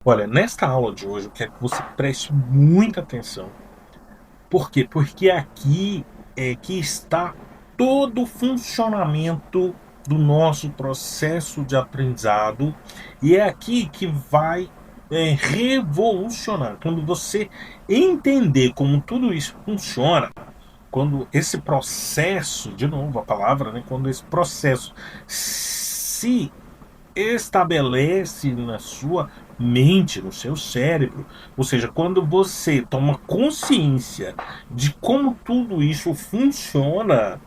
Olha, nesta aula de hoje eu quero que você preste muita atenção. Por quê? Porque aqui é que está todo o funcionamento do nosso processo de aprendizado e é aqui que vai revolucionar. Quando você entender como tudo isso funciona, quando esse processo, de novo a palavra, né? Quando esse processo se estabelece na sua mente, no seu cérebro. Ou seja, quando você toma consciência de como tudo isso funciona,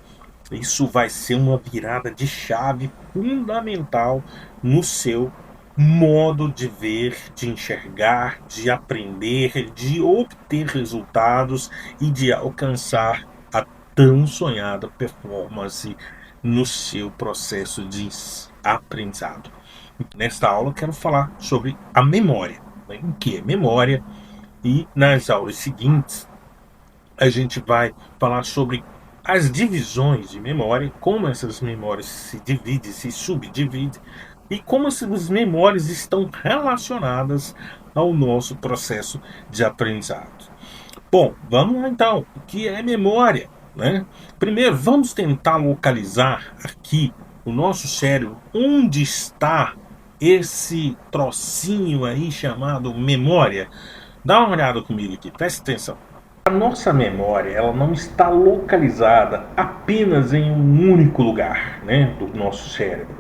isso vai ser uma virada de chave fundamental no seu modo de ver, de enxergar, de aprender, de obter resultados e de alcançar a tão sonhada performance no seu processo de aprendizado. Nesta aula eu quero falar sobre a memória, né? O que é memória, e nas aulas seguintes a gente vai falar sobre as divisões de memória, como essas memórias se dividem, se subdividem, e como essas memórias estão relacionadas ao nosso processo de aprendizado. Bom, vamos lá então. O que é memória, né? Primeiro, vamos tentar localizar aqui no nosso cérebro onde está esse trocinho aí chamado memória. Dá uma olhada comigo aqui, presta atenção. A nossa memória, ela não está localizada apenas em um único lugar, né, do nosso cérebro.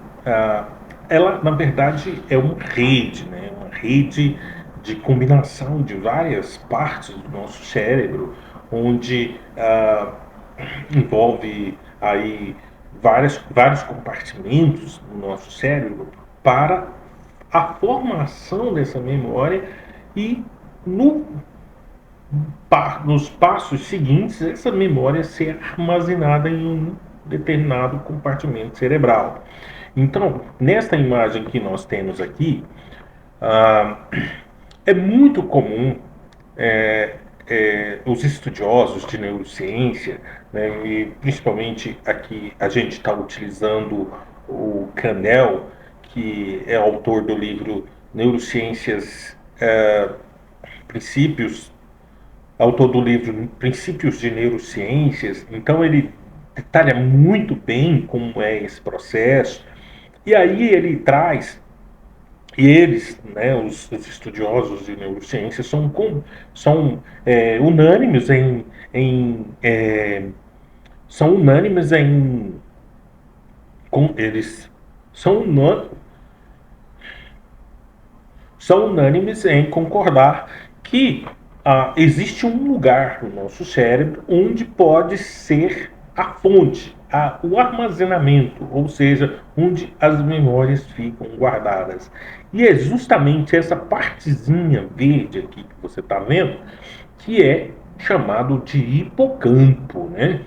Ela, na verdade, é uma rede, né, uma rede de combinação de várias partes do nosso cérebro, onde envolve aí vários compartimentos do nosso cérebro para a formação dessa memória e no nos passos seguintes, essa memória ser armazenada em um determinado compartimento cerebral. Então, nesta imagem que nós temos aqui, ah, é muito comum os estudiosos de neurociência, né, e principalmente aqui a gente está utilizando o Canel, que é autor do livro Neurociências, Princípios autor do livro Princípios de Neurociências, então ele detalha muito bem como é esse processo, e aí ele traz, e eles, né, os estudiosos de neurociência, são unânimes são unânimes em eles são, são unânimes em concordar que existe um lugar no nosso cérebro onde pode ser a fonte, o armazenamento, ou seja, onde as memórias ficam guardadas. E é justamente essa partezinha verde aqui que você está vendo que é chamado de hipocampo, né?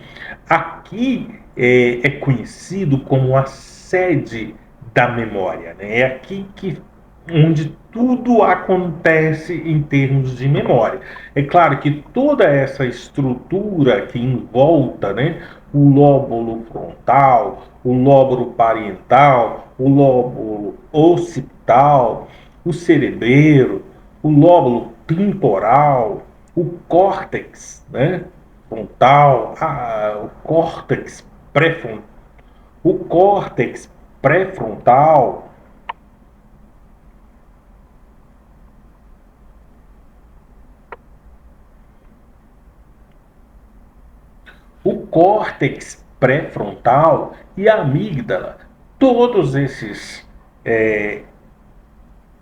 Aqui é conhecido como a sede da memória, né? É aqui que onde tudo acontece em termos de memória. É claro que toda essa estrutura que envolta, né, o lóbulo frontal, o lóbulo parietal, o lóbulo occipital, o cerebelo, o lóbulo temporal, o córtex, né, frontal, o córtex pré-frontal. O córtex pré-frontal e a amígdala, todos esses, é,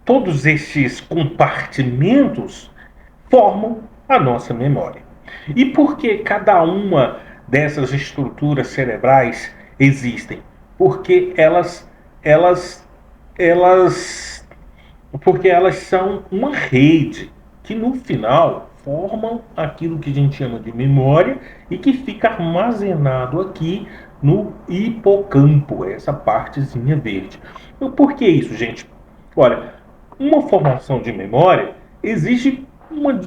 todos esses compartimentos formam a nossa memória. E por que cada uma dessas estruturas cerebrais existem? Porque elas, porque elas são uma rede que no final formam aquilo que a gente chama de memória e que fica armazenado aqui no hipocampo, essa partezinha verde. Então, por que isso, gente? Olha, uma formação de memória exige uma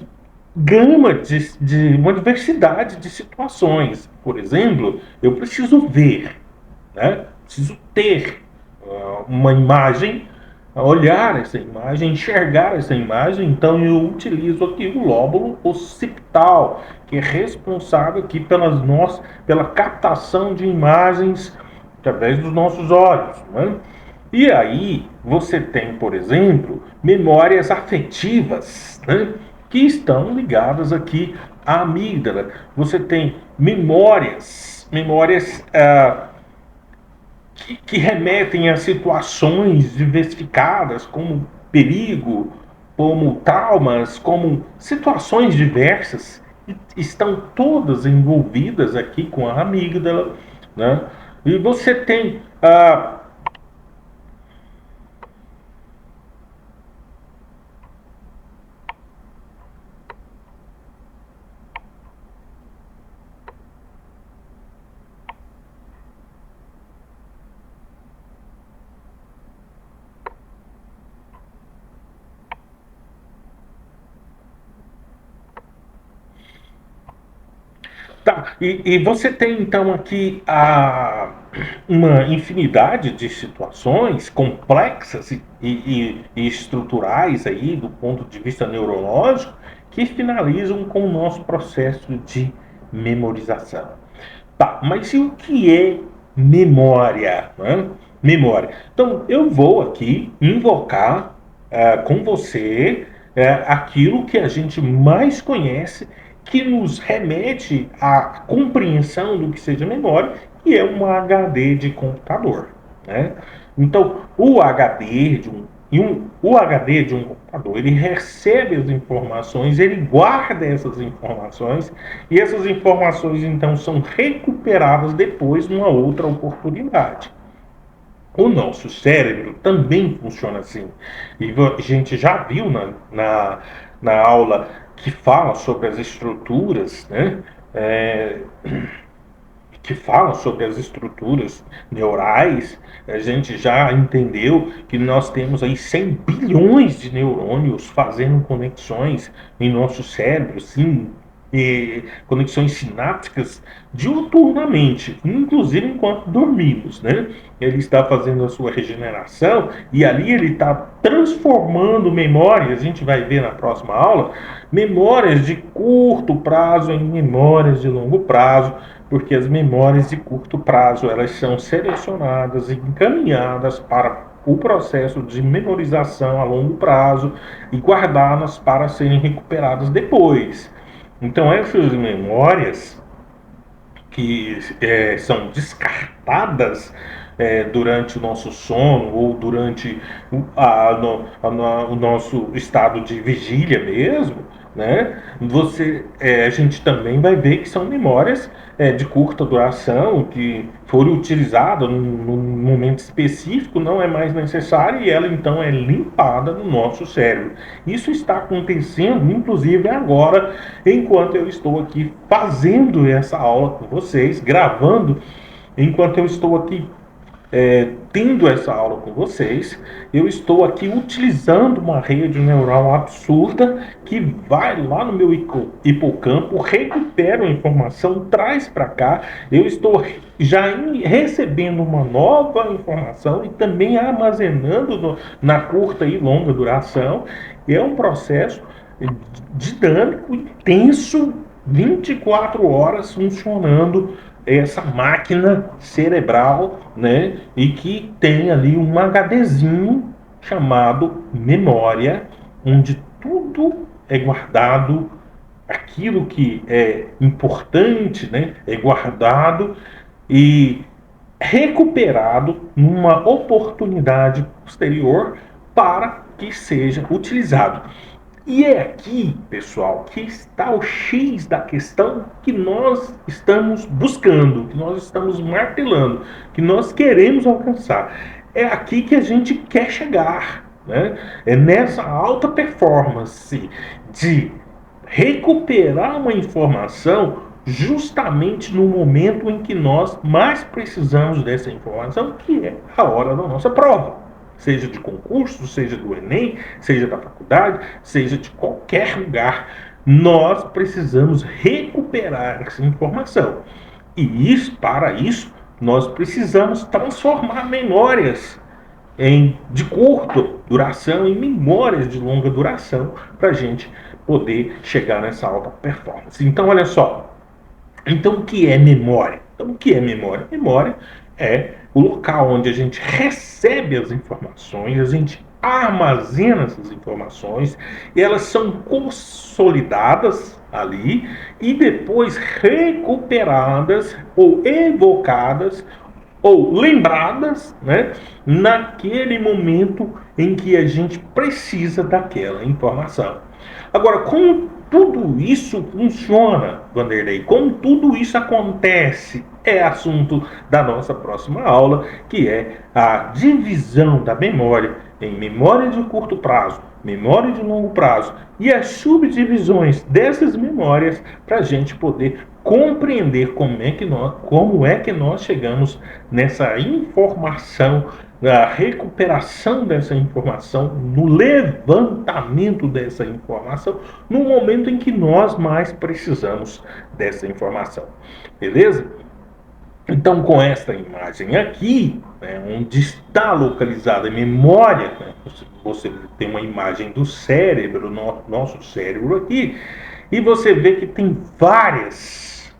gama uma diversidade de situações. Por exemplo, eu preciso ver, né? Preciso ter uma imagem olhar essa imagem, enxergar essa imagem, então eu utilizo aqui o lóbulo occipital, que é responsável aqui pela captação de imagens através dos nossos olhos, né? E aí você tem, por exemplo, memórias afetivas, né, que estão ligadas aqui à amígdala. Você tem memórias que remetem a situações diversificadas, como perigo, como traumas, como situações diversas, estão todas envolvidas aqui com a amígdala, né? E você tem tá, e você tem então aqui uma infinidade de situações complexas e estruturais aí do ponto de vista neurológico que finalizam com o nosso processo de memorização. Tá, mas e o que é memória, né? Memória. Então eu vou aqui invocar com você aquilo que a gente mais conhece, que nos remete à compreensão do que seja memória, que é um HD de computador, né? Então, o HD de um computador, ele recebe as informações, ele guarda essas informações, e essas informações então são recuperadas depois numa outra oportunidade. O nosso cérebro também funciona assim. E a gente já viu na aula que fala sobre as estruturas, né? É, que fala sobre as estruturas neurais, a gente já entendeu que nós temos aí 100 bilhões de neurônios fazendo conexões em nosso cérebro, sim, e conexões sinápticas diuturnamente, inclusive enquanto dormimos, né? Ele está fazendo a sua regeneração e ali ele está transformando memórias, a gente vai ver na próxima aula, memórias de curto prazo em memórias de longo prazo, porque as memórias de curto prazo elas são selecionadas e encaminhadas para o processo de memorização a longo prazo e guardadas para serem recuperadas depois. Então essas memórias que são descartadas durante o nosso sono ou durante o nosso estado de vigília mesmo, né? A gente também vai ver que são memórias de curta duração, que foram utilizadas num momento específico, não é mais necessária e ela então é limpada no nosso cérebro. Isso está acontecendo, inclusive agora, enquanto eu estou aqui fazendo essa aula com vocês, gravando, enquanto eu estou aqui tendo essa aula com vocês, eu estou aqui utilizando uma rede neural absurda que vai lá no meu hipocampo, recupera a informação, traz para cá. Eu estou já recebendo uma nova informação e também armazenando na curta e longa duração. É um processo dinâmico, intenso, 24 horas funcionando essa máquina cerebral, né? E que tem ali um HDzinho chamado memória, onde tudo é guardado, aquilo que é importante, né? É guardado e recuperado numa oportunidade posterior para que seja utilizado. E é aqui, pessoal, que está o X da questão que nós estamos buscando, que nós estamos martelando, que nós queremos alcançar. É aqui que a gente quer chegar, né? É nessa alta performance de recuperar uma informação justamente no momento em que nós mais precisamos dessa informação, que é a hora da nossa prova. Seja de concurso, seja do Enem, seja da faculdade, seja de qualquer lugar, nós precisamos recuperar essa informação. E isso, para isso, nós precisamos transformar memórias de curta duração e memórias de longa duração para a gente poder chegar nessa alta performance. Então, olha só. Então, o que é memória? Então, o que é memória? Memória é o local onde a gente recebe as informações, a gente armazena essas informações, e elas são consolidadas ali e depois recuperadas ou evocadas ou lembradas, né, naquele momento em que a gente precisa daquela informação. Agora, como tudo isso funciona, Vanderlei, como tudo isso acontece, é assunto da nossa próxima aula, que é a divisão da memória em memória de curto prazo, memória de longo prazo e as subdivisões dessas memórias para a gente poder compreender como é que nós chegamos nessa informação, na recuperação dessa informação, no levantamento dessa informação, no momento em que nós mais precisamos dessa informação. Beleza? Então, com esta imagem aqui, né, onde está localizada a memória, né, você tem uma imagem do cérebro, nosso cérebro aqui, e você vê que tem várias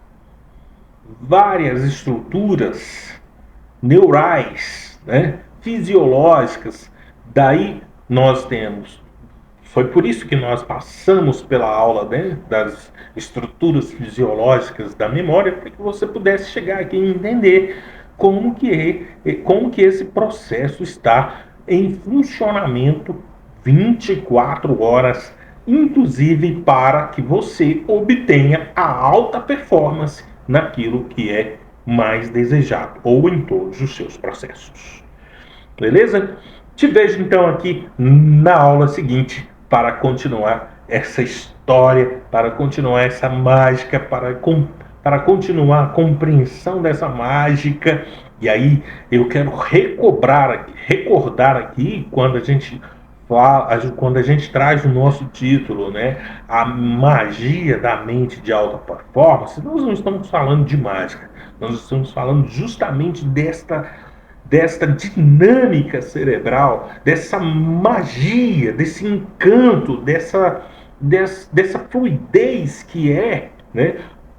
estruturas neurais, né, fisiológicas. Daí nós temos. Foi por isso que nós passamos pela aula, né, das estruturas fisiológicas da memória, para que você pudesse chegar aqui e entender como que esse processo está em funcionamento 24 horas, inclusive para que você obtenha a alta performance naquilo que é mais desejado ou em todos os seus processos. Beleza? Te vejo então aqui na aula seguinte para continuar essa história, para continuar essa mágica, para continuar a compreensão dessa mágica. E aí eu quero recordar aqui quando a gente traz o nosso título, né, a magia da mente de alta performance, nós não estamos falando de mágica, nós estamos falando justamente desta dinâmica cerebral, dessa magia, desse encanto, dessa fluidez que é, né,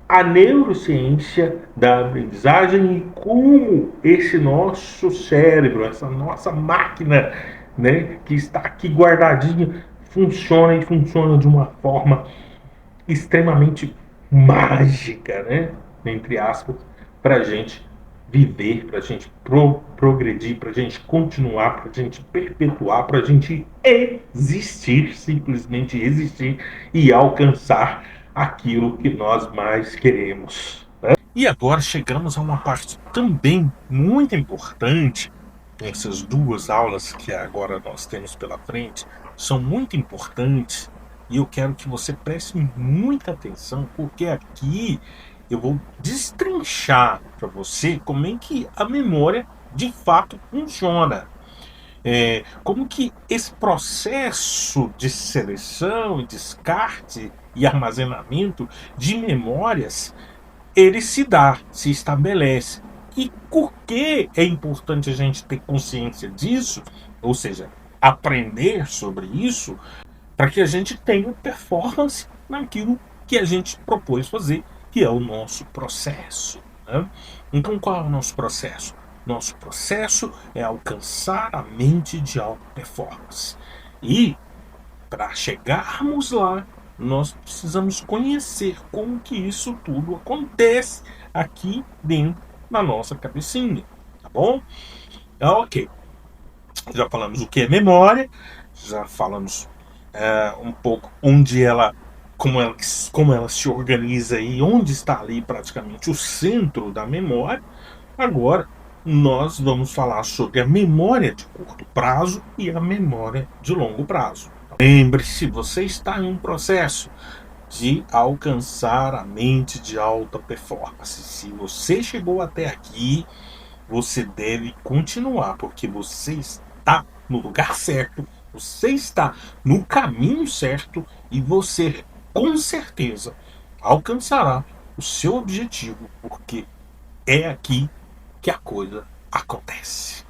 a neurociência da aprendizagem e como esse nosso cérebro, essa nossa máquina, né, que está aqui guardadinho, funciona e funciona de uma forma extremamente mágica, né, entre aspas, para a gente viver, para a gente progredir, para a gente continuar, para a gente perpetuar, para a gente existir, simplesmente existir e alcançar aquilo que nós mais queremos. Né? E agora chegamos a uma parte também muito importante. Essas duas aulas que agora nós temos pela frente são muito importantes e eu quero que você preste muita atenção, porque aqui eu vou destrinchar para você como é que a memória de fato funciona. Como que esse processo de seleção, descarte e armazenamento de memórias ele se estabelece. E por que é importante a gente ter consciência disso, ou seja, aprender sobre isso, para que a gente tenha performance naquilo que a gente propôs fazer, que é o nosso processo. Né? Então, qual é o nosso processo? Nosso processo é alcançar a mente de alta performance. E, para chegarmos lá, nós precisamos conhecer como que isso tudo acontece aqui dentro da nossa cabecinha, tá bom? Ok. Já falamos o que é memória, já falamos um pouco como ela se organiza e onde está ali praticamente o centro da memória. Agora nós vamos falar sobre a memória de curto prazo e a memória de longo prazo. Lembre-se, você está em um processo de alcançar a mente de alta performance. Se você chegou até aqui, você deve continuar, porque você está no lugar certo, você está no caminho certo e você, com certeza, alcançará o seu objetivo, porque é aqui que a coisa acontece.